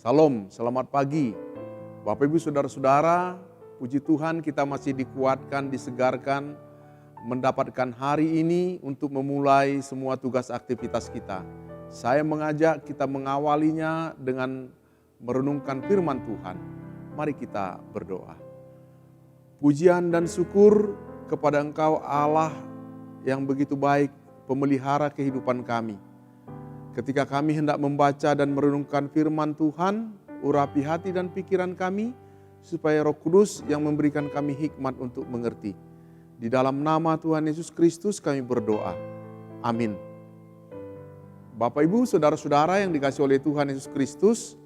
Salam, selamat pagi. Bapak Ibu Saudara-saudara, puji Tuhan kita masih dikuatkan, disegarkan, mendapatkan hari ini untuk memulai semua tugas aktivitas kita. Saya mengajak kita mengawalinya dengan merenungkan firman Tuhan. Mari kita berdoa. Pujian dan syukur kepada Engkau Allah yang begitu baik, pemelihara kehidupan kami. Ketika kami hendak membaca dan merenungkan firman Tuhan, urapi hati dan pikiran kami, supaya Roh Kudus yang memberikan kami hikmat untuk mengerti. Di dalam nama Tuhan Yesus Kristus kami berdoa. Amin. Bapak Ibu, saudara-saudara yang dikasihi oleh Tuhan Yesus Kristus,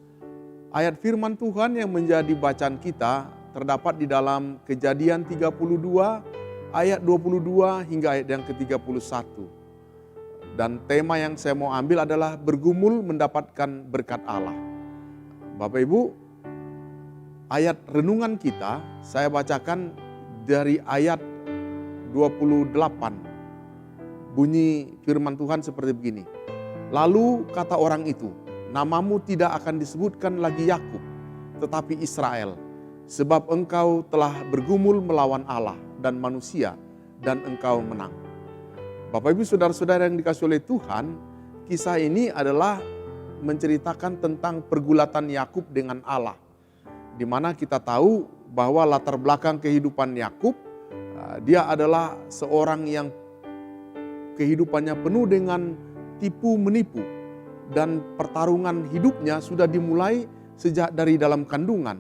ayat firman Tuhan yang menjadi bacaan kita terdapat di dalam Kejadian 32, ayat 22 hingga ayat yang ke-31. Dan tema yang saya mau ambil adalah bergumul mendapatkan berkat Allah. Bapak Ibu, ayat renungan kita saya bacakan dari ayat 28. Bunyi firman Tuhan seperti begini. Lalu kata orang itu, namamu tidak akan disebutkan lagi Yakub, tetapi Israel. Sebab engkau telah bergumul melawan Allah dan manusia, dan engkau menang. Bapak Ibu Saudara-saudara yang dikasihi oleh Tuhan, kisah ini adalah menceritakan tentang pergulatan Yakub dengan Allah. Di mana kita tahu bahwa latar belakang kehidupan Yakub, dia adalah seorang yang kehidupannya penuh dengan tipu menipu. Dan pertarungan hidupnya sudah dimulai sejak dari dalam kandungan.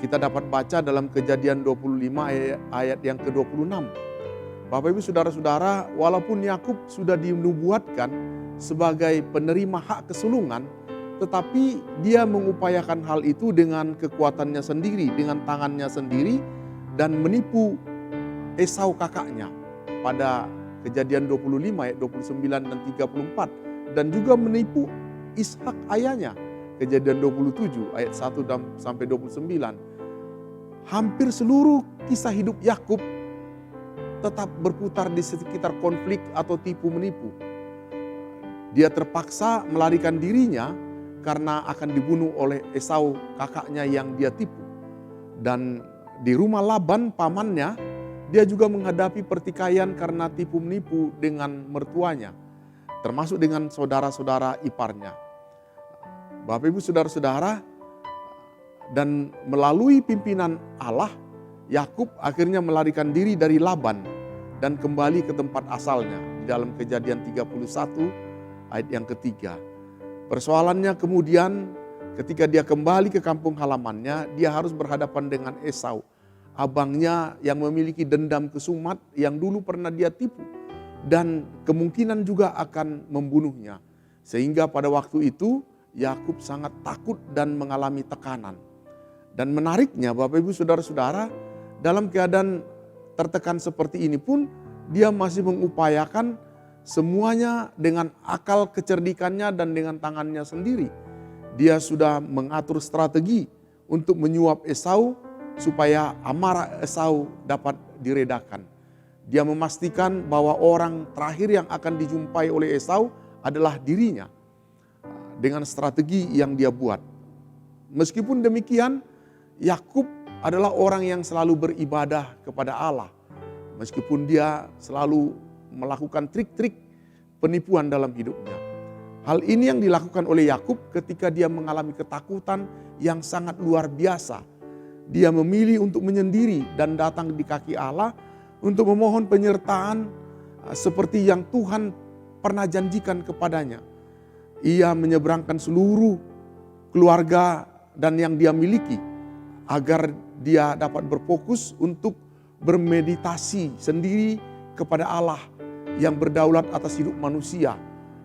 Kita dapat baca dalam Kejadian 25 ayat yang ke-26. Bapak Ibu Saudara-saudara, walaupun Yakub sudah dinubuatkan sebagai penerima hak kesulungan, tetapi dia mengupayakan hal itu dengan kekuatannya sendiri, dengan tangannya sendiri, dan menipu Esau kakaknya pada Kejadian 25 ayat 29 dan 34, dan juga menipu Ishak ayahnya, Kejadian 27 ayat 1 sampai 29. Hampir seluruh kisah hidup Yakub tetap berputar di sekitar konflik atau tipu menipu. Dia terpaksa melarikan dirinya karena akan dibunuh oleh Esau kakaknya yang dia tipu. Dan di rumah Laban pamannya, dia juga menghadapi pertikaian karena tipu menipu dengan mertuanya, termasuk dengan saudara-saudara iparnya. Bapak Ibu Saudara-saudara, dan melalui pimpinan Allah, Yakub akhirnya melarikan diri dari Laban dan kembali ke tempat asalnya di dalam Kejadian 31 ayat yang ketiga. Persoalannya kemudian ketika dia kembali ke kampung halamannya, dia harus berhadapan dengan Esau, abangnya yang memiliki dendam kesumat yang dulu pernah dia tipu dan kemungkinan juga akan membunuhnya. Sehingga pada waktu itu Yakub sangat takut dan mengalami tekanan. Dan menariknya Bapak Ibu Saudara-saudara, dalam keadaan tertekan seperti ini pun dia masih mengupayakan semuanya dengan akal kecerdikannya dan dengan tangannya sendiri. Dia sudah mengatur strategi untuk menyuap Esau supaya amarah Esau dapat diredakan. Dia memastikan bahwa orang terakhir yang akan dijumpai oleh Esau adalah dirinya dengan strategi yang dia buat. Meskipun demikian, Yakub adalah orang yang selalu beribadah kepada Allah. Meskipun dia selalu melakukan trik-trik penipuan dalam hidupnya. Hal ini yang dilakukan oleh Yakub ketika dia mengalami ketakutan yang sangat luar biasa. Dia memilih untuk menyendiri dan datang di kaki Allah untuk memohon penyertaan seperti yang Tuhan pernah janjikan kepadanya. Ia menyeberangkan seluruh keluarga dan yang dia miliki agar dia dapat berfokus untuk bermeditasi sendiri kepada Allah yang berdaulat atas hidup manusia,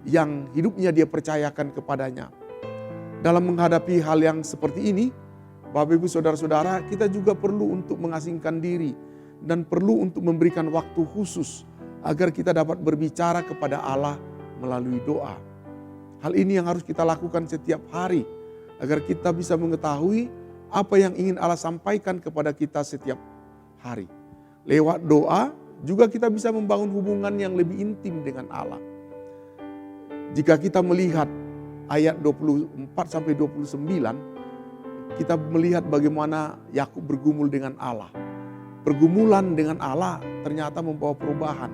yang hidupnya dia percayakan kepadanya. Dalam menghadapi hal yang seperti ini, Bapak Ibu Saudara-saudara, kita juga perlu untuk mengasingkan diri dan perlu untuk memberikan waktu khusus agar kita dapat berbicara kepada Allah melalui doa. Hal ini yang harus kita lakukan setiap hari agar kita bisa mengetahui apa yang ingin Allah sampaikan kepada kita setiap hari. Lewat doa juga kita bisa membangun hubungan yang lebih intim dengan Allah. Jika kita melihat ayat 24 sampai 29, kita melihat bagaimana Yakub bergumul dengan Allah. Pergumulan dengan Allah ternyata membawa perubahan.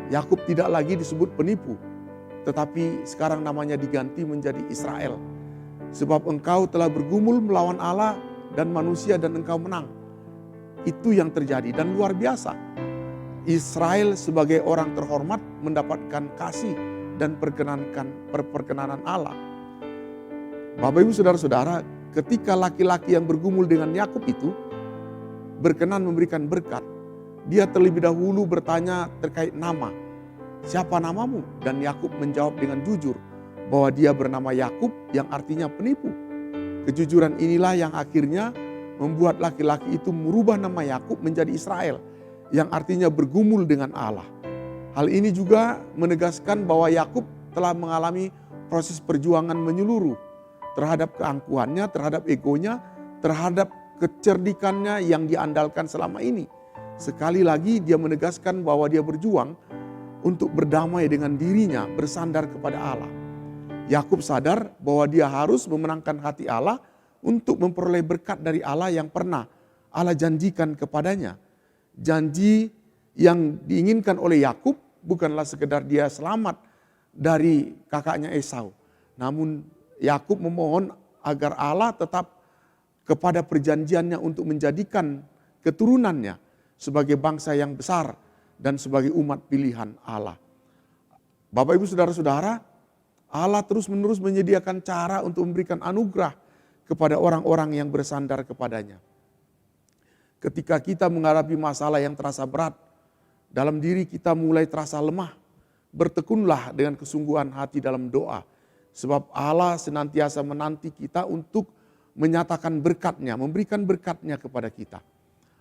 Yakub tidak lagi disebut penipu, tetapi sekarang namanya diganti menjadi Israel. Sebab engkau telah bergumul melawan Allah dan manusia dan engkau menang. Itu yang terjadi dan luar biasa. Israel sebagai orang terhormat mendapatkan kasih dan perkenanan Allah. Bapak Ibu Saudara-saudara, ketika laki-laki yang bergumul dengan Yakub itu berkenan memberikan berkat, dia terlebih dahulu bertanya terkait nama. Siapa namamu? Dan Yakub menjawab dengan jujur bahwa dia bernama Yakub yang artinya penipu. Kejujuran inilah yang akhirnya membuat laki-laki itu merubah nama Yakub menjadi Israel yang artinya bergumul dengan Allah. Hal ini juga menegaskan bahwa Yakub telah mengalami proses perjuangan menyeluruh terhadap keangkuhannya, terhadap egonya, terhadap kecerdikannya yang diandalkan selama ini. Sekali lagi dia menegaskan bahwa dia berjuang untuk berdamai dengan dirinya, bersandar kepada Allah. Yakub sadar bahwa dia harus memenangkan hati Allah untuk memperoleh berkat dari Allah yang pernah Allah janjikan kepadanya. Janji yang diinginkan oleh Yakub bukanlah sekedar dia selamat dari kakaknya Esau. Namun Yakub memohon agar Allah tetap kepada perjanjiannya untuk menjadikan keturunannya sebagai bangsa yang besar dan sebagai umat pilihan Allah. Bapak Ibu Saudara-saudara, Allah terus-menerus menyediakan cara untuk memberikan anugerah kepada orang-orang yang bersandar kepadanya. Ketika kita menghadapi masalah yang terasa berat, dalam diri kita mulai terasa lemah, bertekunlah dengan kesungguhan hati dalam doa. Sebab Allah senantiasa menanti kita untuk menyatakan berkat-Nya, memberikan berkat-Nya kepada kita.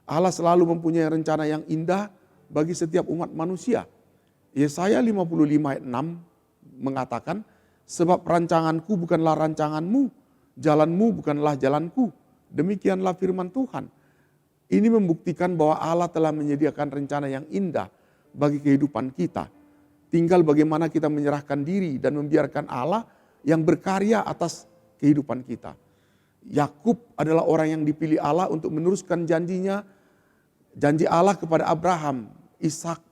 Allah selalu mempunyai rencana yang indah bagi setiap umat manusia. Yesaya 55 ayat 6 mengatakan, sebab rancanganku bukanlah rancanganmu, jalanmu bukanlah jalanku. Demikianlah firman Tuhan. Ini membuktikan bahwa Allah telah menyediakan rencana yang indah bagi kehidupan kita. Tinggal bagaimana kita menyerahkan diri dan membiarkan Allah yang berkarya atas kehidupan kita. Yakub adalah orang yang dipilih Allah untuk meneruskan janjinya, janji Allah kepada Abraham, Ishak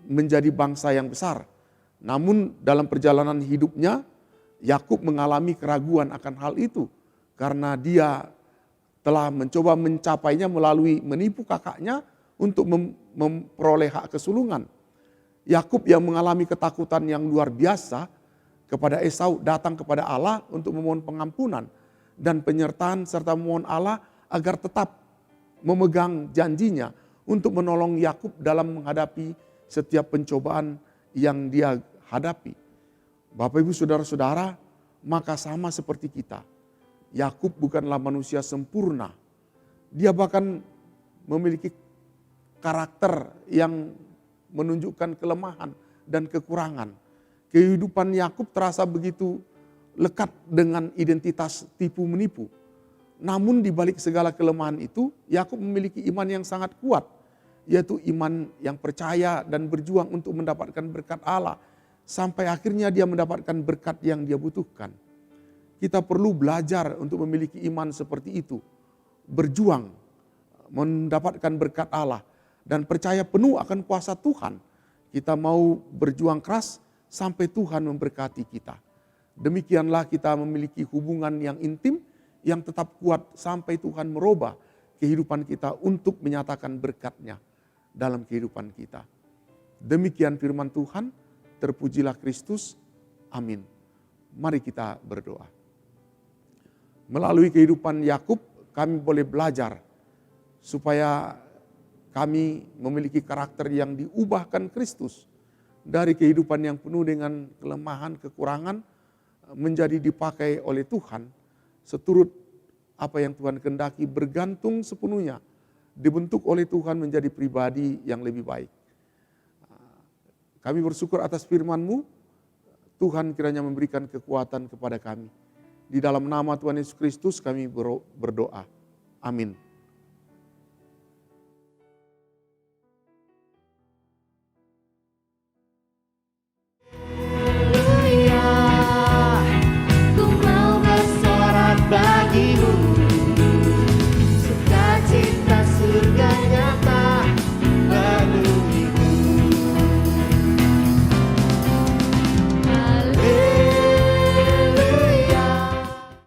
menjadi bangsa yang besar. Namun dalam perjalanan hidupnya, Yakub mengalami keraguan akan hal itu karena dia telah mencoba mencapainya melalui menipu kakaknya untuk memperoleh hak kesulungan. Yakub yang mengalami ketakutan yang luar biasa kepada Esau datang kepada Allah untuk memohon pengampunan dan penyertaan serta memohon Allah agar tetap memegang janjinya untuk menolong Yakub dalam menghadapi setiap pencobaan yang dia hadapi. Bapak Ibu Saudara-saudara, maka sama seperti kita. Yakub bukanlah manusia sempurna. Dia bahkan memiliki karakter yang menunjukkan kelemahan dan kekurangan. Kehidupan Yakub terasa begitu lekat dengan identitas tipu menipu. Namun di balik segala kelemahan itu, Yakub memiliki iman yang sangat kuat, yaitu iman yang percaya dan berjuang untuk mendapatkan berkat Allah sampai akhirnya dia mendapatkan berkat yang dia butuhkan. Kita perlu belajar untuk memiliki iman seperti itu. Berjuang, mendapatkan berkat Allah, dan percaya penuh akan kuasa Tuhan. Kita mau berjuang keras sampai Tuhan memberkati kita. Demikianlah kita memiliki hubungan yang intim, yang tetap kuat sampai Tuhan merubah kehidupan kita untuk menyatakan berkat-Nya dalam kehidupan kita. Demikian firman Tuhan, terpujilah Kristus. Amin. Mari kita berdoa. Melalui kehidupan Yakub, kami boleh belajar supaya kami memiliki karakter yang diubahkan Kristus dari kehidupan yang penuh dengan kelemahan, kekurangan, menjadi dipakai oleh Tuhan seturut apa yang Tuhan kehendaki, bergantung sepenuhnya, dibentuk oleh Tuhan menjadi pribadi yang lebih baik. Kami bersyukur atas firman-Mu, Tuhan kiranya memberikan kekuatan kepada kami. Di dalam nama Tuhan Yesus Kristus kami berdoa. Amin.